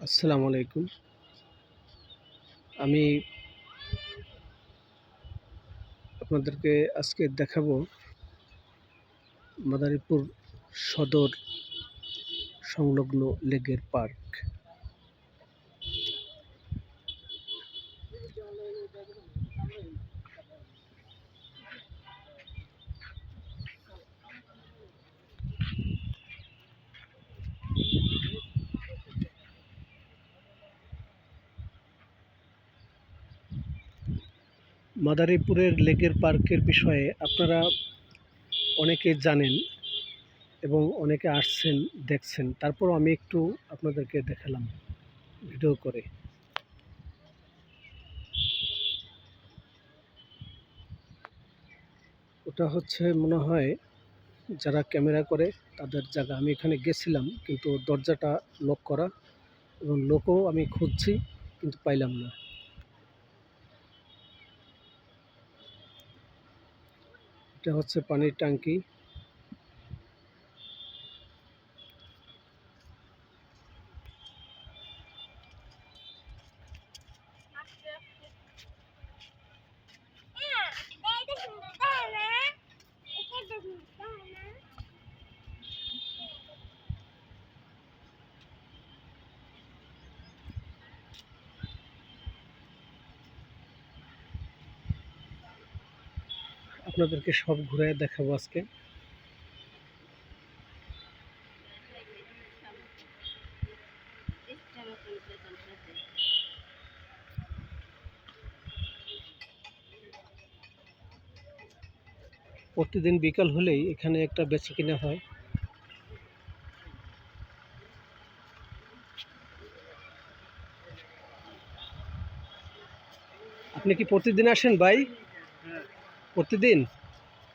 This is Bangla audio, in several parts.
আসসালামু আলাইকুম। আমি আপনাদেরকে আজকে দেখাবো মাদারীপুর সদর সংলগ্ন লেকের পার্ক। মাদারীপুরের লেকের পার্কের বিষয়ে আপনারা অনেকে জানেন এবং অনেকে আসছেন, দেখছেন। তারপরও আমি একটু আপনাদেরকে দেখালাম ভিডিও করে। ওটা হচ্ছে মনে হয় যারা ক্যামেরা করে তাদের জায়গা। আমি এখানে গেছিলাম কিন্তু দরজাটা লক করা এবং লোকও আমি খুঁজছি কিন্তু পাইলাম না। এটা হচ্ছে পানির ট্যাঙ্কি। আপনাদেরকে সব ঘুরে দেখাবো আজকে। প্রতিদিন বিকাল হলেই এখানে একটা বেচাকেনা হয়। আপনি কি প্রতিদিন আসেন ভাই? প্রতিদিন?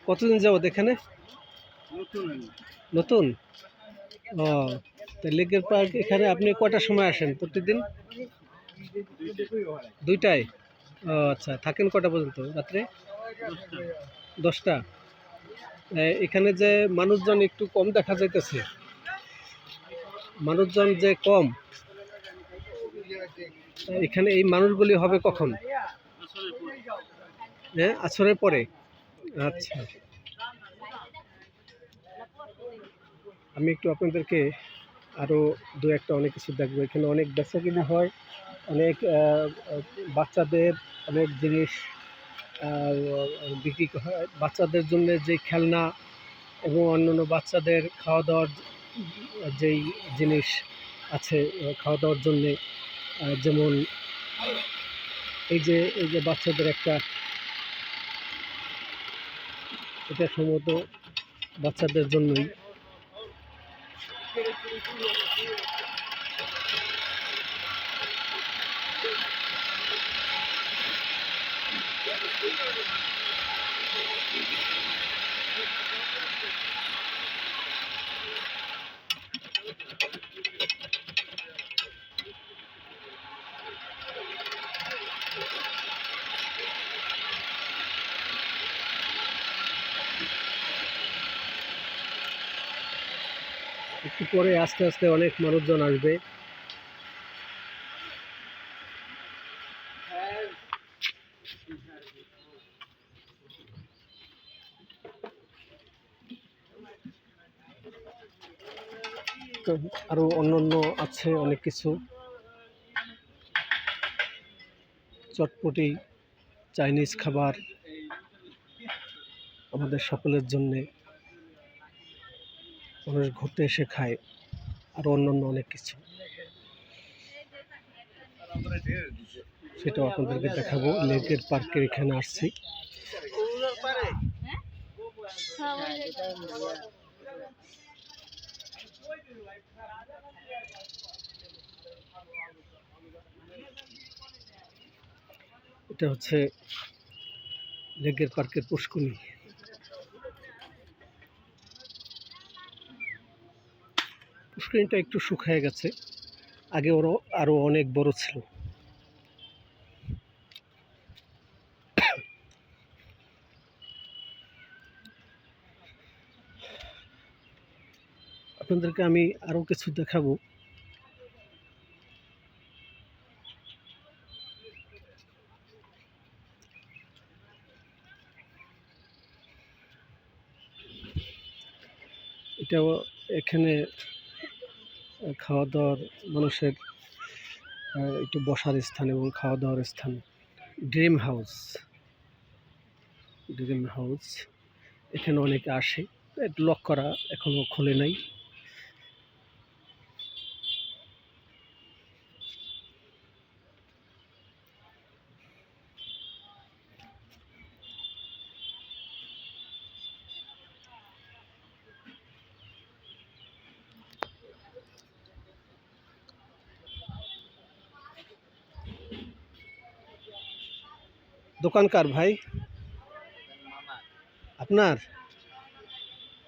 কতদিন যাবত এখানে? নতুন? ও, তা লেকের পার্ক এখানে আপনি কয়টার সময় আসেন প্রতিদিন? 2টায়? ও আচ্ছা, থাকেন কটা পর্যন্ত রাত্রে? 10টা? এখানে যে মানুষজন একটু কম দেখা যাইতেছে, মানুষজন যে কম, এখানে এই মানুষগুলি হবে কখন? হ্যাঁ, আসরের পরে? আচ্ছা, আমি একটু আপনাদেরকে আরও দু একটা অনেক কিছু দেখবো। এখানে অনেক বেচা কিনা হয়, অনেক বাচ্চাদের অনেক জিনিস বিক্রি হয়। বাচ্চাদের জন্য যে খেলনা এবং অন্যান্য বাচ্চাদের খাওয়া দাওয়ার যেই জিনিস আছে খাওয়া দাওয়ার জন্যে, যেমন এই যে বাচ্চাদের একটা, এটা সম্ভবত বাচ্চাদের জন্যই। একটু পরে আস্তে আস্তে অনেক মানুষজন আসবে। তো আরও অন্যান্য আছে অনেক কিছু, চটপটি, চাইনিজ খাবার আমাদের সকলের জন্যে, মানুষ ঘুরতে এসে খায়, আরও অন্যান্য অনেক কিছু, সেটাও আপনাদেরকে দেখাবো। লেকের পার্কের এখানে আসছি। এটা হচ্ছে লেকের পার্কের পুষ্কুনি। পুষ্করিণীটা একটু শুকিয়ে গেছে, আগে ওরও আরও অনেক বড় ছিল। আপনাদেরকে আমি আরও কিছু দেখাবো। এটাও এখানে খাওয়া দাওয়ার মানুষের একটু বসার স্থান এবং খাওয়া দাওয়ার স্থান। ড্রিম হাউস, ড্রিম হাউস এখানে অনেকে আসে, লক করা, এখনো খোলে নাই। দোকান কার ভাই? আপনার?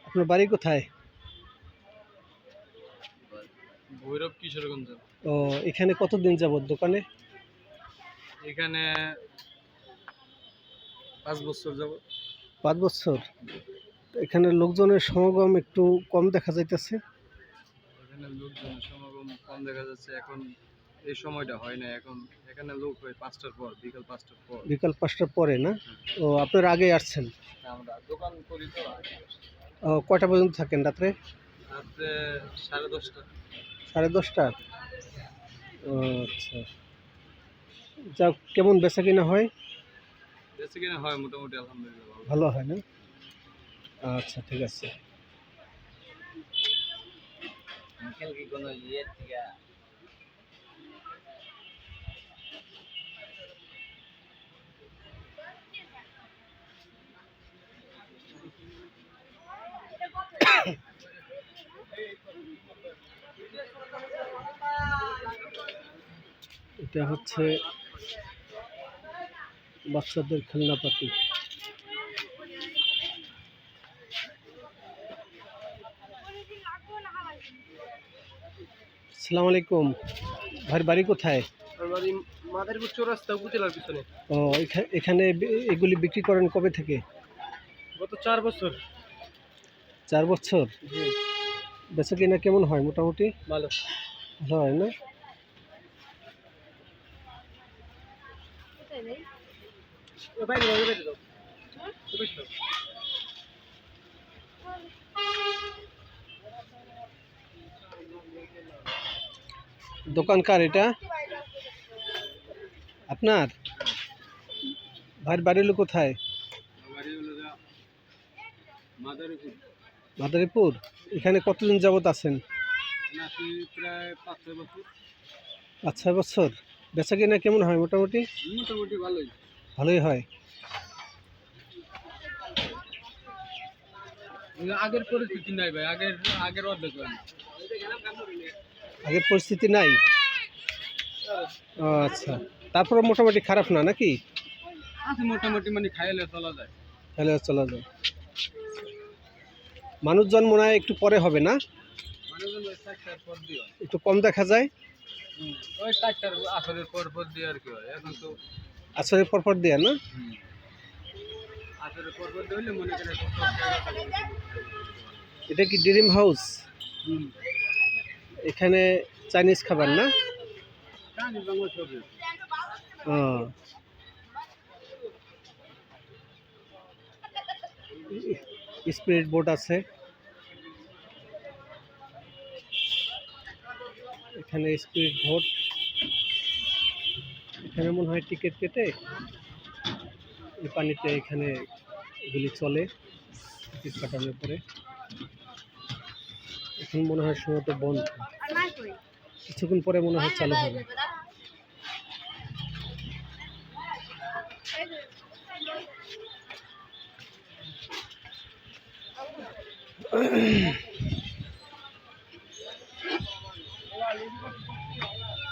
আপনার বাড়ি কোথায়? ভৈরব কিশোরগঞ্জ। ও, এখানে কতদিন যাবত দোকানে? এখানে 5 বছর যাব। 5 বছর। এখানে লোকজনের সমাগম একটু কম দেখা যাইতেছে। এখানে লোকজনের সমাগম কম দেখা যাচ্ছে এখন। এই সময়টা হয় না এখন। এখানে লোক হয় 5টার পর, বিকাল 5টার পর। বিকাল 5টার পরে না? ও, আপনারা আগে আসছেন? আমরা দোকান করি তো। ও, কয়টা পর্যন্ত থাকেন রাত্রে? রাত্রে 10:30টা। 10:30টা? ও আচ্ছা। যা কেমন বেচা কিনা হয়? বেশি কিনা হয় মোটামুটি, আলহামদুলিল্লাহ ভালো হয় না? আচ্ছা, ঠিক আছে। আঙ্কেল কি কোনো ইয়ে থেকে এটা হচ্ছে বাচ্চাদের খেলনাপাতি। আসসালামু আলাইকুম। ভাইয়ের বাড়ি কোথায়? বাড়ি মাদারীপুর চৌরাস্তা, উপজেলার পিছনে। ও, এখানে এগুলি বিক্রি করেন কবে থেকে? গত 4 বছর। 4 বছর? জি। বেচা কিনা কেমন হয় মোটামুটি? ভালো। ভালো হয় না? দোকান কার এটা? আপনার? ভাইয়ের বাড়ি হলো কোথায়? মাদারীপুর। মাদারীপুর? এখানে কতদিন যাবত আছেন? প্রায় 5-6 বছর। 5-6 বছর। বেচা কিনা কেমন হয় মোটামুটি? মোটামুটি ভালোই। ভালোই হয়। আগের পরিস্থিতি নাই ভাই, আগের অর্ধেক হয় না। আগের পরিস্থিতি নাই? ও আচ্ছা। তারপরে মোটামুটি খারাপ না নাকি? আছে মোটামুটি, মানে খাইলে চলা যায়। তাহলে চলা যায়। মানুষজন মনে হয় একটু পরে হবে না? মানুষজন ওই 4টার পর দিয়ে হয়। একটু কম দেখা যায়। ওই 4টার আসরের পর দিয়ে আর কি হয়। এখন তো আসলে পরপর দেয়া না? আসরের পর দিয়ে হইলে মনে করেন এটা কি ড্রিম হাউস? এখানে চাইনিজ খাবার না? ও, স্পিরিট বোট আছে এখানে। স্পিরিট বোট এখানে মনে হয় টিকিট কেটে এই পানিতে এখানে এগুলি চলে টিকিট কাটানোর পরে। এখন মনে হয় সম্ভবত বন্ধ, কিছুক্ষণ পরে মনে হয় চালু হবে।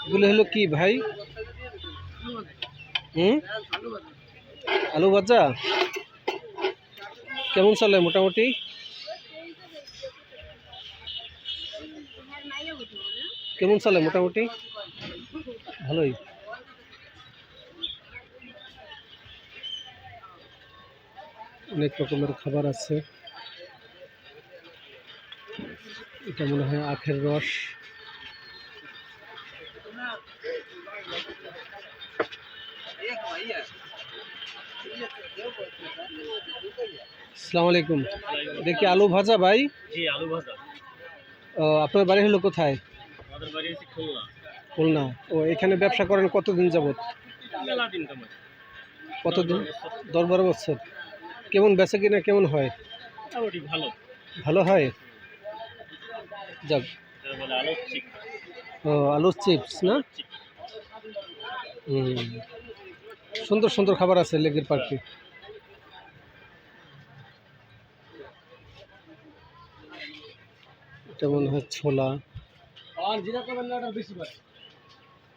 এগুলো হলো কি ভাই? আলু ভাজা কেমন চলে মোটামুটি? কেমন চলে মোটামুটি? ভালোই। অনেক রকমের খাবার আছে। এটা মনে হয় আখের রস। আসসালামু আলাইকুম। দেখি আলু ভাজা ভাই। জি, আলু ভাজা। আপনার বাড়ি হলো কোথায়? আমাদের বাড়ি হচ্ছে খুলনা। খুলনা। ও, এখানে ব্যবসা করেন কতদিন যাবত? মেলা দিন কামাই। কতদিন? 10-12 বছর। 10-12 বছর। কেমন বেচা কিনা কেমন হয়? মোটামুটি ভালো। ভালো হয়? যাক। যার বলে আলুর চিপ। ও, আলুর চিপস না? আলুর চিপ। হুম। সুন্দর সুন্দর খাবার আছে লেকের পার্কে। এটা মনে হয় ছোলা। আর যেটা করবেন না ওটা বেশি পারে।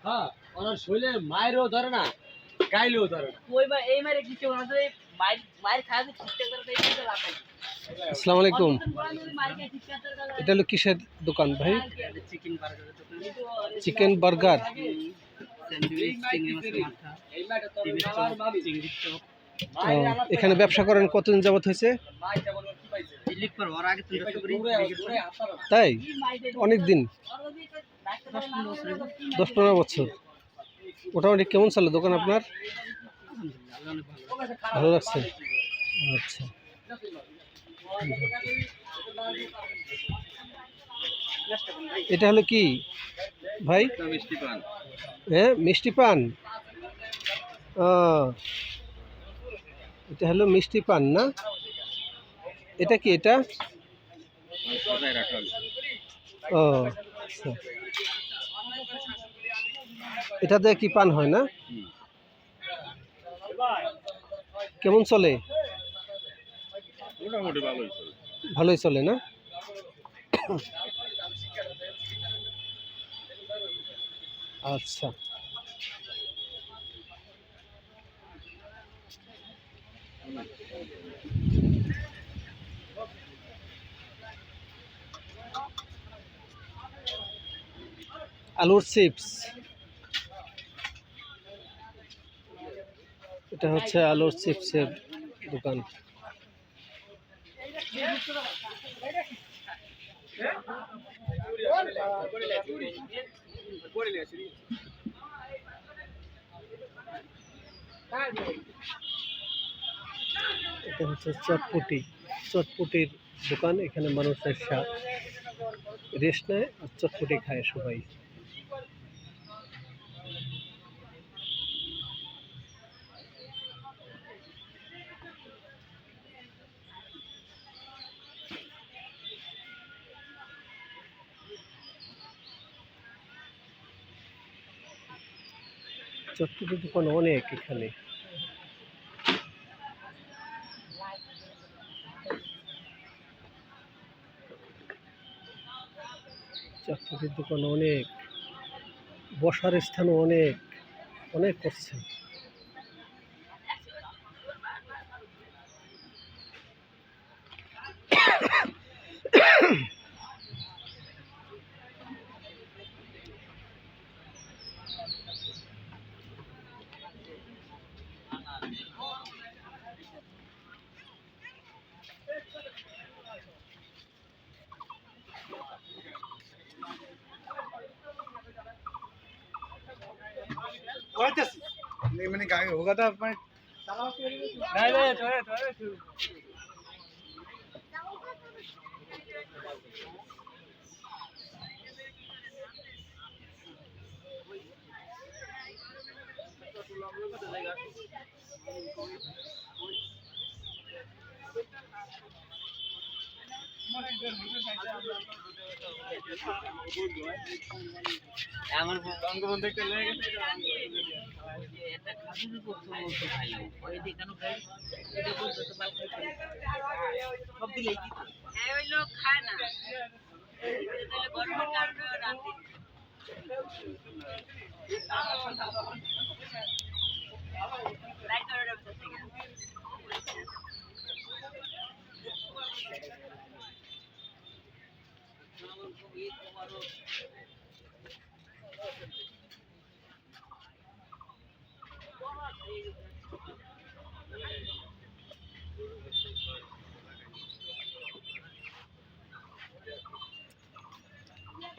হ্যাঁ, ওনার শৈলে মায়েরও ধরে না, গাইলেও ধরে না। ওই বা এই মারে কিছু আছে মাইর মাইর খায় ঠিকঠাক করে দেই কিন্তু লাভ নাই। আসসালামু আলাইকুম। মাইর খায় ঠিকঠাক করে এটা হলো কিসের দোকান ভাই? চিকেন বার্গার তো চিকেন বার্গার। স্যান্ডউইচ চিংড়ি মাছের মাথা এই মাটা তো চিংড়ি আমার চপ ভাবি। চিংড়ি চপ এখানে ব্যবসা করেন কতদিন যাবত হয়েছে? মাই যেমন ওর কি পাইছে? লিখ পর ওর আগে তুমি ব্যবসা করি দূরে আসার না। তাই? অনেক দিন, 10-15 10-15 বছর। মোটামুটি কেমন চলে দোকান আপনার? ভালো লাগছে? আচ্ছা। এটা হলো কি ভাই? মিষ্টি পান। হ্যাঁ, মিষ্টি পান। ও, এটা হলো মিষ্টি পান না? এটা কি এটা? ও আচ্ছা। এটা দিয়ে কি পান হয় না? কেমন চলে? মোটামুটি ভালোই চলে। ভালোই চলে না? আচ্ছা। আলুর চিপস। এটা হচ্ছে আলুর চিপসের দোকান। এটা হচ্ছে চটপটি। চটপটির দোকান। এখানে মানুষ এসে রেস্ট নেয় আর চটপটি খায় সবাই। চটপটির দোকান অনেক এখানে। চটপটির দোকান অনেক, বসার স্থানও অনেক, অনেক করছে। मैंने कहा होगा था अपने नहीं नहीं थोड़े थोड़े আমার बंगबंधु देखते ले गए এটা খাসি করতে বলতে খাইলাম ওই দেখানো খাই এটা বলতে তো বাল খাই সব দিলে কি হ্যাঁ ওই লোক খায় না তাহলে গরমের কারণে রাতে লাইট ধরে রাখতে থেকে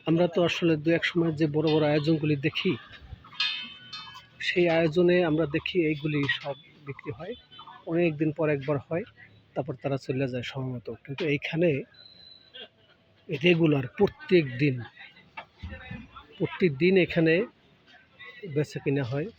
আমরা তো আসলে দু এক সময় যে বড় বড় আয়োজনগুলি দেখি, সেই আয়োজনে আমরা দেখি এইগুলি সব বিক্রি হয়, অনেক দিন পর একবার হয়, তারপর তারা চলে যায় সময়মতো। কিন্তু এইখানে রেগুলার প্রত্যেক দিন এখানে বেচা কিনা হয়।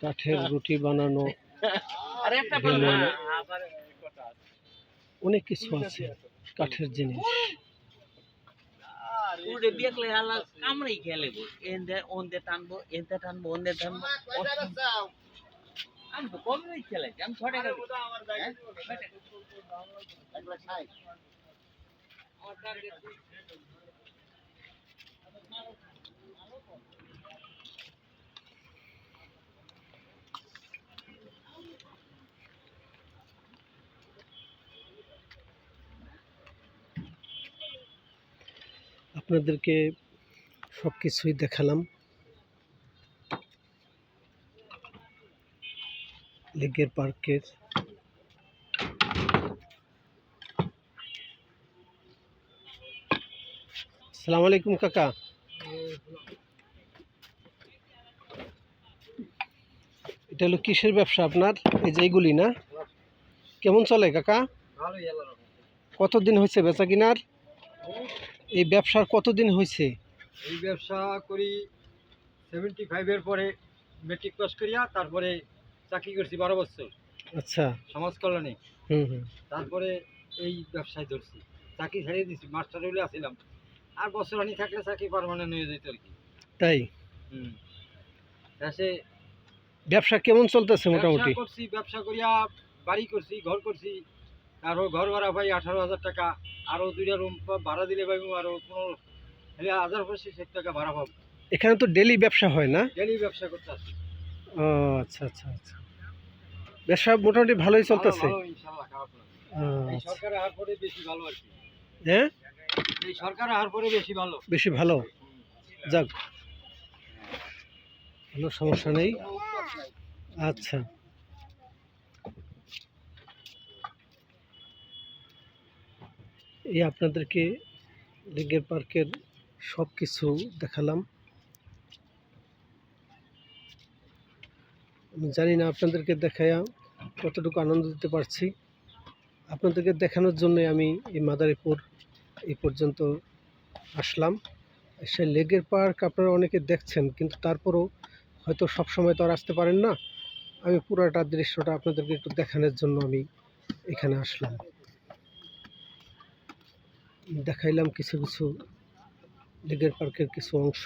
কাঠের রুটি বানানো, বেলুন, অনেক কিছু আছে কাঠের জিনিস। উড়ে বিয়াকলে আলা কামড়াই খেলে গো এন্দে ওন্দে টানবো এন্দে টানবো ওন্দে টানবো আমি তো কমই খেলে আমি 6 টাকা আপনাদেরকে সব কিছুই দেখালাম। লেকের পার্কের আসসালামু আলাইকুম কাকা। এটা হলো কিসের ব্যবসা আপনার? এই যে এইগুলি না, কেমন চলে কাকা? ভালোই আল্লাহর রহমতে। কতদিন হয়েছে বেচা কিনার? এই ব্যবসার কতদিন হয়েছে? এই ব্যবসা করি 75 পরে মেট্রিক পাস করিয়া, তারপরে চাকরি করছি 12 বছর আচ্ছা। সমাজ কল্যাণে। হুম। তারপরে এই ব্যবসায় ধরছি, চাকরি ছাড়িয়ে দিছি, মাস্টার হলে আসছিলাম। আর বছর আনি থাকলে চাকরি পার্মানেন্ট হয়ে যেত আর কি। তাই দেশে ব্যবসা কেমন চলতেছে মোটামুটি? ব্যবসা করিয়া বাড়ি করছি, ঘর করছি, তারপর ঘর ভাড়া পাই 18,000 টাকা, আরো 2টা রুম ভাড়া দিলে পাইব আরো 15,000 টাকা ভাড়া পাবো। এখানে তো ডেলি ব্যবসা হয় না? ডেলি ব্যবসা করতে আসি। ও আচ্ছা। ব্যবসা মোটামুটি ভালোই চলতেছে। ভালো, ইনশাআল্লাহ, খারাপ না। এই সরকারের হার পরে বেশি ভালো আর কি। হ্যাঁ, এই সরকারের হার পরে বেশি ভালো। যাক, কোনো সমস্যা নেই। আচ্ছা, এই আপনাদেরকে লেকের পার্কের সব কিছু দেখালাম। আমি জানি না আপনাদেরকে দেখায়া কতটুকু আনন্দ দিতে পারছি। আপনাদেরকে দেখানোর জন্যই আমি এই মাদারীপুর এই পর্যন্ত আসলাম। সে লেকের পার্ক আপনারা অনেকে দেখছেন, কিন্তু তারপরও হয়তো সব সময় তো আর আসতে পারেন না। আমি পুরোটা দৃশ্যটা আপনাদেরকে একটু দেখানোর জন্য আমি এখানে আসলাম। দেখাইলাম কিছু লেকের পার্কের কিছু অংশ,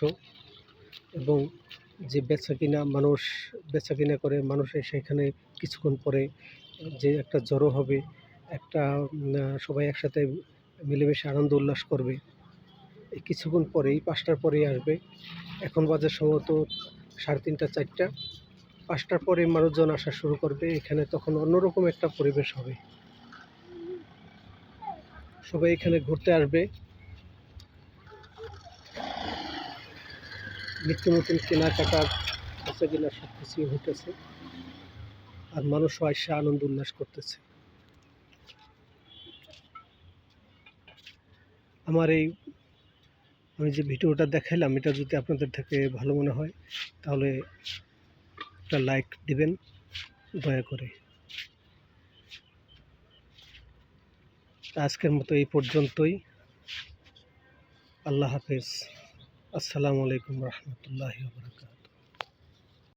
এবং যে মানুষ বেচা কিনা করে, মানুষ সেখানে কিছুক্ষণ পরে যে একটা জড়ো হবে, একটা সবাই একসাথে মিলেমিশে আনন্দ উল্লাস করবে। এই কিছুক্ষণ পরেই 5টার পরেই আসবে। এখন বাজে সম্ভবত 3:30 4টা। 5টার পরে মানুষজন আসা শুরু করবে। এখানে তখন অন্যরকম একটা পরিবেশ হবে। সবাই এখানে ঘুরতে আসবে। নিত্য নতুন কেনাকাটার বেচা কিনা সব কিছুই হইতেছে, আর মানুষও আসে আনন্দ উল্লাস করতেছে। আমি যে ভিডিওটা দেখাইলাম, এটা যদি আপনাদের থেকে ভালো মনে হয় তাহলে একটা লাইক দিবেন দয়া করে। আজকের মতো এই পর্যন্তই। আল্লাহ হাফেজ। আসসালামু আলাইকুম রহমতুল্লাহি ওয়া বারাকাতুহু।